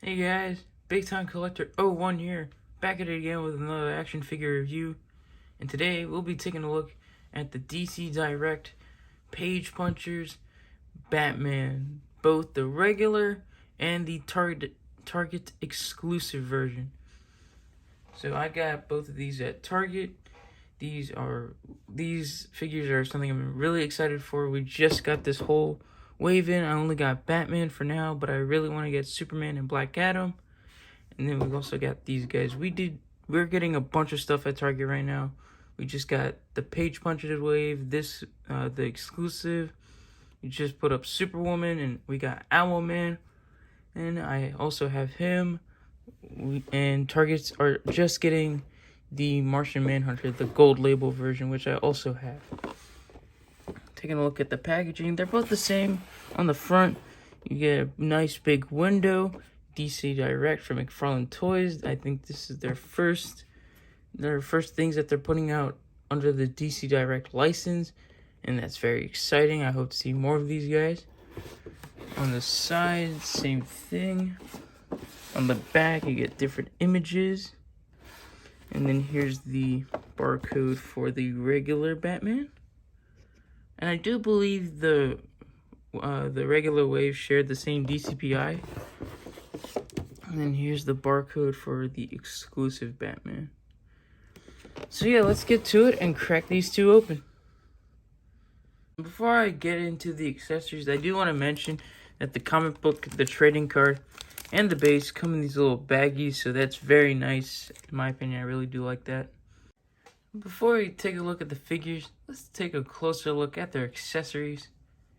Hey guys, Big Time Collector 01 here, back at it again with another action figure review. And today we'll be taking a look at the DC Direct Page Punchers Batman, both the regular and the Target exclusive version. So I got both of these at Target. These figures are something I'm really excited for. We just got this whole wave in. I only got Batman for now, but I really want to get Superman and Black Adam. And then we've also got these guys. We're getting a bunch of stuff at Target right now. We just got the Page Puncher wave, the exclusive. We just put up Superwoman, and we got Owlman. And I also have him. And Targets are just getting the Martian Manhunter, the gold label version, which I also have. Taking a look at the packaging, they're both the same. On the front, you get a nice big window. DC Direct from McFarlane Toys. I think this is their first things that they're putting out under the DC Direct license, and that's very exciting. I hope to see more of these guys. On the side, same thing. On the back, you get different images. And then here's the barcode for the regular Batman. And I do believe the regular wave shared the same DCPI. And then here's the barcode for the exclusive Batman. So yeah, let's get to it and crack these two open. Before I get into the accessories, I do want to mention that the comic book, the trading card, and the base come in these little baggies, so that's very nice. In my opinion, I really do like that. Before we take a look at the figures, let's take a closer look at their accessories.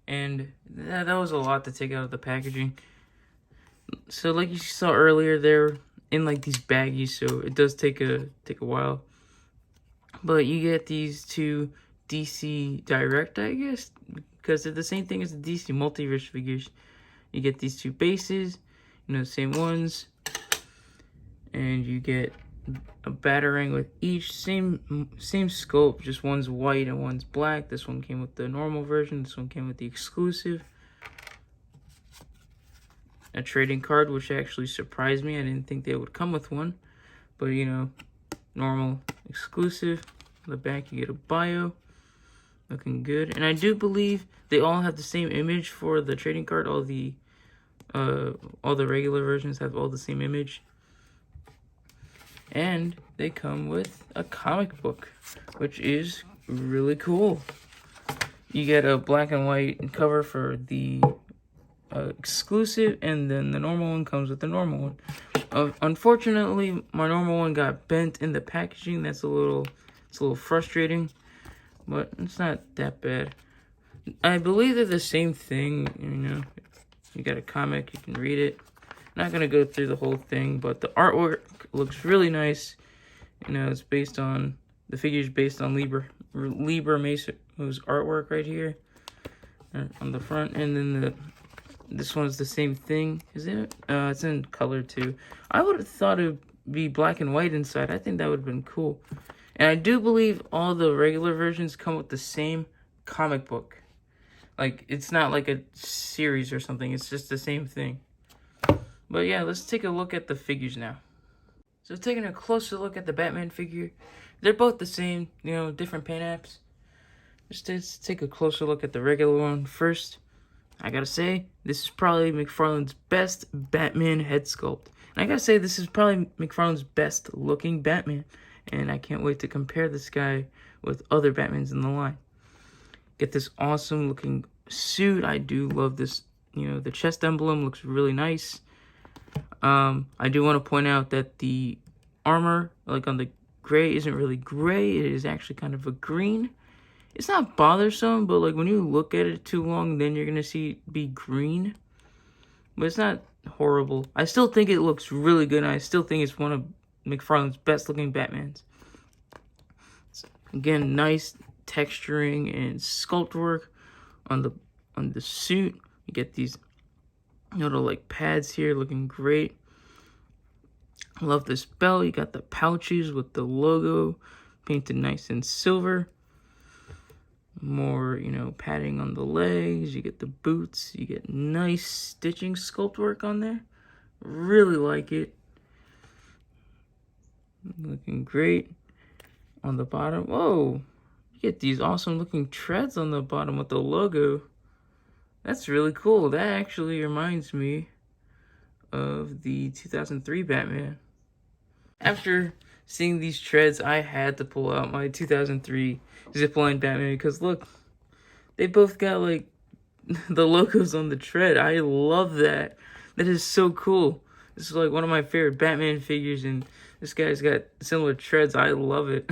And that was a lot to take out of the packaging. So like you saw earlier, they're in like these baggies, so it does take a while. But you get these two DC Direct, I guess, because they're the same thing as the DC Multiverse figures. You get these two bases, same ones, and you get a Batarang with each same scope, just one's white and one's black. This one came with the normal version, this one came with the exclusive. A trading card, which actually surprised me. I didn't think they would come with one, but normal, exclusive. On the back you get a bio, looking good. And I do believe they all have the same image for the trading card. All the regular versions have all the same image. And they come with a comic book, which is really cool. You get a black and white cover for the exclusive, and then the normal one comes with the normal one. Unfortunately, my normal one got bent in the packaging. It's a little frustrating, but it's not that bad. I believe they're the same thing. You got a comic, you can read it. Not gonna go through the whole thing, but the artwork looks really nice. It's based on the figure's based on Libra Maso's artwork right here on the front, and then this one's the same thing. Is it? It's in color too. I would have thought it'd be black and white inside. I think that would have been cool. And I do believe all the regular versions come with the same comic book. Like, it's not like a series or something. It's just the same thing. But yeah, let's take a look at the figures now. So taking a closer look at the Batman figure, they're both the same, different paint apps. Just take a closer look at the regular one first. I gotta say, this is probably McFarlane's best Batman head sculpt. And I gotta say, this is probably McFarlane's best looking Batman. And I can't wait to compare this guy with other Batmans in the line. Get this awesome looking suit. I do love this, the chest emblem looks really nice. I do want to point out that the armor, like on the gray, isn't really gray. It is actually kind of a green. It's not bothersome, but like when you look at it too long, then you're gonna see it be green. But it's not horrible. I still think it looks really good, and I still think it's one of McFarlane's best looking Batmans. So, again, nice texturing and sculpt work on the suit. You get these little like pads here, looking great. I love this belt. You got the pouches with the logo painted nice in silver. More, padding on the legs. You get the boots. You get nice stitching sculpt work on there. Really like it. Looking great on the bottom. Whoa, you get these awesome looking treads on the bottom with the logo. That's really cool. That actually reminds me of the 2003 Batman. After seeing these treads, I had to pull out my 2003 Zipline Batman because look, they both got like the logos on the tread. I love that. That is so cool. This is like one of my favorite Batman figures, and this guy's got similar treads. I love it.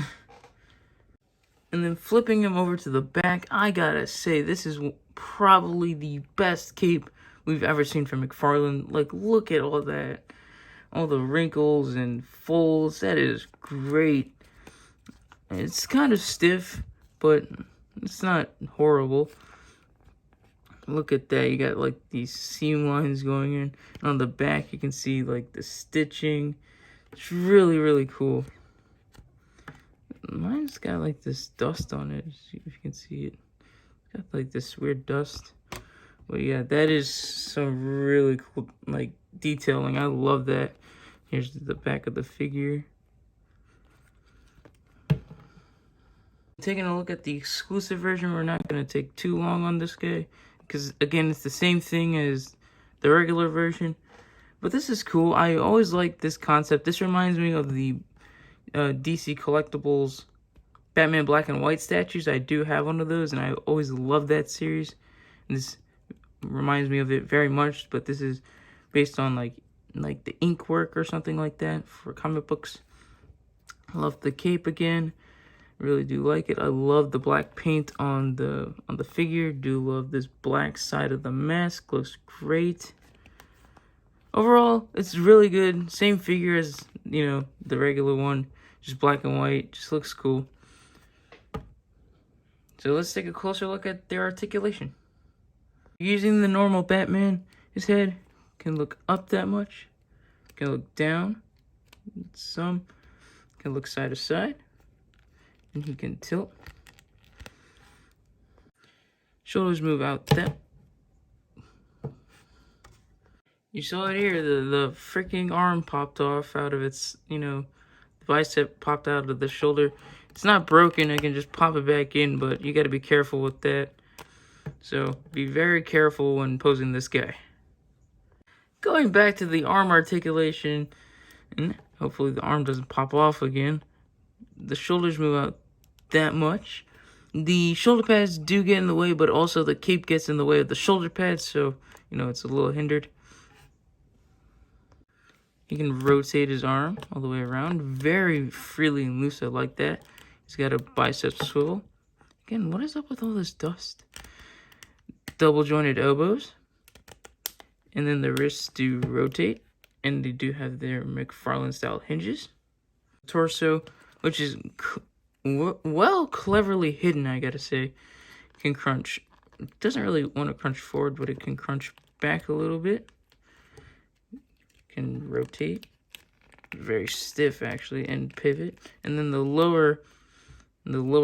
And then flipping him over to the back, I gotta say, this is probably the best cape we've ever seen from McFarlane. Like, look at all that. All the wrinkles and folds. That is great. It's kind of stiff, but it's not horrible. Look at that. You got like these seam lines going in. And on the back, you can see like the stitching. It's really, really cool. Mine's got like this dust on it. See if you can see it. It's got like this weird dust. But yeah, that is some really cool like detailing. I love that. Here's the back of the figure. Taking a look at the exclusive version, we're not going to take too long on this guy. Because, again, it's the same thing as the regular version. But this is cool. I always like this concept. This reminds me of the DC Collectibles Batman Black and White statues. I do have one of those, and I always love that series. And this reminds me of it very much. But this is based on, like the ink work or something like that for comic books. I love the cape again. Really do like it. I love the black paint on the figure. Do love this black side of the mask. Looks great. Overall, it's really good. Same figure as, the regular one. Just black and white. Just looks cool. So let's take a closer look at their articulation. Using the normal Batman, his head can look up that much. Can look down. Some can look side to side. And he can tilt. Shoulders move out that. You saw it here, the freaking arm popped off out of its, the bicep popped out of the shoulder. It's not broken, I can just pop it back in, but you gotta be careful with that. So be very careful when posing this guy. Going back to the arm articulation, and hopefully the arm doesn't pop off again. The shoulders move out that much. The shoulder pads do get in the way, but also the cape gets in the way of the shoulder pads, so, it's a little hindered. He can rotate his arm all the way around very freely and loose. I like that. He's got a bicep swivel. Again, what is up with all this dust? Double jointed elbows. And then the wrists do rotate. And they do have their McFarlane style hinges. Torso, which is well cleverly hidden, I gotta say. Can crunch. It doesn't really want to crunch forward, but it can crunch back a little bit. Can rotate. Very stiff, actually, and pivot. And then the lower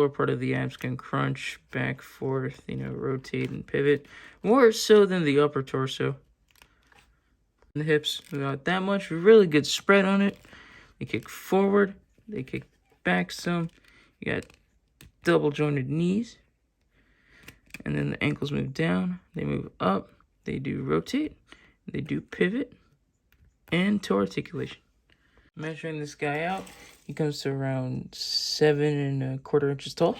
part of the abs can crunch back, forth, rotate and pivot. More so than the upper torso. The hips, we got that much. Really good spread on it. They kick forward. They kick back some. You got double jointed knees. And then the ankles move down. They move up. They do rotate. They do pivot. And toe articulation. Measuring this guy out, he comes to around 7¼ inches tall.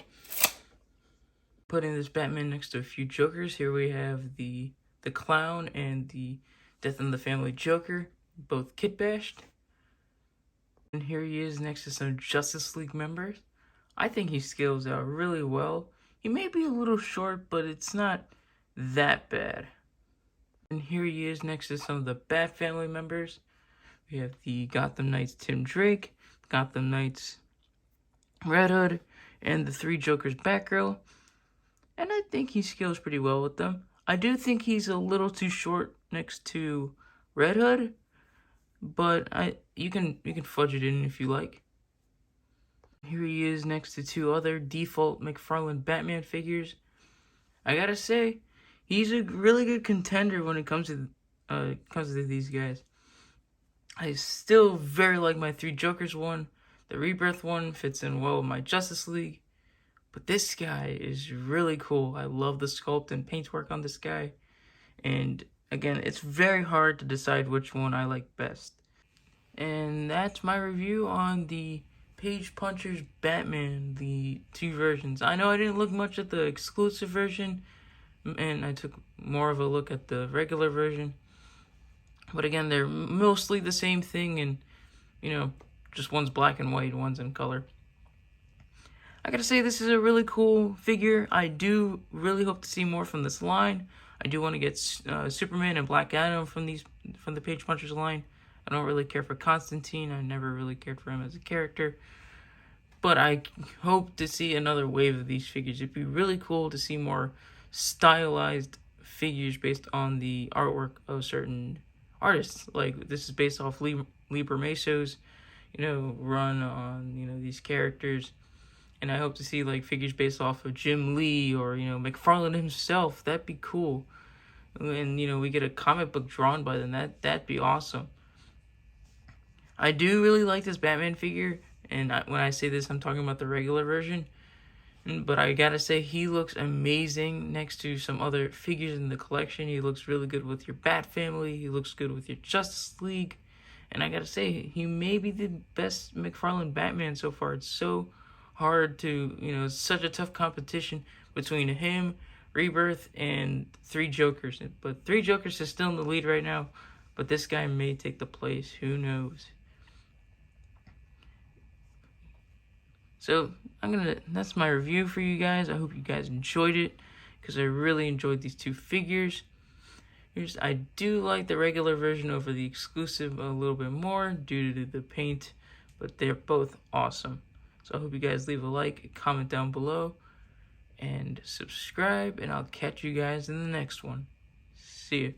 Putting this Batman next to a few Jokers. Here we have the Clown and the Death in the Family Joker, both kit bashed. And here he is next to some Justice League members. I think he scales out really well. He may be a little short, but it's not that bad. And here he is next to some of the Bat Family members. We have the Gotham Knights Tim Drake, Gotham Knights Red Hood, and the 3 Jokers Batgirl. And I think he scales pretty well with them. I do think he's a little too short next to Red Hood, but you can fudge it in if you like. Here he is next to 2 other default McFarlane Batman figures. I gotta say, he's a really good contender when it comes to these guys. I still very like my Three Jokers one. The Rebirth one fits in well with my Justice League. But this guy is really cool. I love the sculpt and paintwork on this guy. And again, it's very hard to decide which one I like best. And that's my review on the Page Punchers Batman, the two versions. I know I didn't look much at the exclusive version, and I took more of a look at the regular version. But again, they're mostly the same thing, and just one's black and white, one's in color. I gotta say, this is a really cool figure. I do really hope to see more from this line. I do want to get Superman and Black Adam from the Page Punchers line. I don't really care for Constantine. I never really cared for him as a character. But I hope to see another wave of these figures. It'd be really cool to see more stylized figures based on the artwork of certain artists. Like, this is based off Lee Bermeso's, run on, these characters. And I hope to see, like, figures based off of Jim Lee or, McFarlane himself. That'd be cool. And, we get a comic book drawn by them. That'd be awesome. I do really like this Batman figure, and when I say this, I'm talking about the regular version. But I gotta say, he looks amazing next to some other figures in the collection. He looks really good with your Bat family. He looks good with your Justice League. And I gotta say, he may be the best McFarlane Batman so far. It's so hard to, it's such a tough competition between him, Rebirth, and Three Jokers. But Three Jokers is still in the lead right now. But this guy may take the place. Who knows? So that's my review for you guys. I hope you guys enjoyed it, because I really enjoyed these two figures. I do like the regular version over the exclusive a little bit more due to the paint, but they're both awesome. So I hope you guys leave a like, comment down below, and subscribe, and I'll catch you guys in the next one. See ya.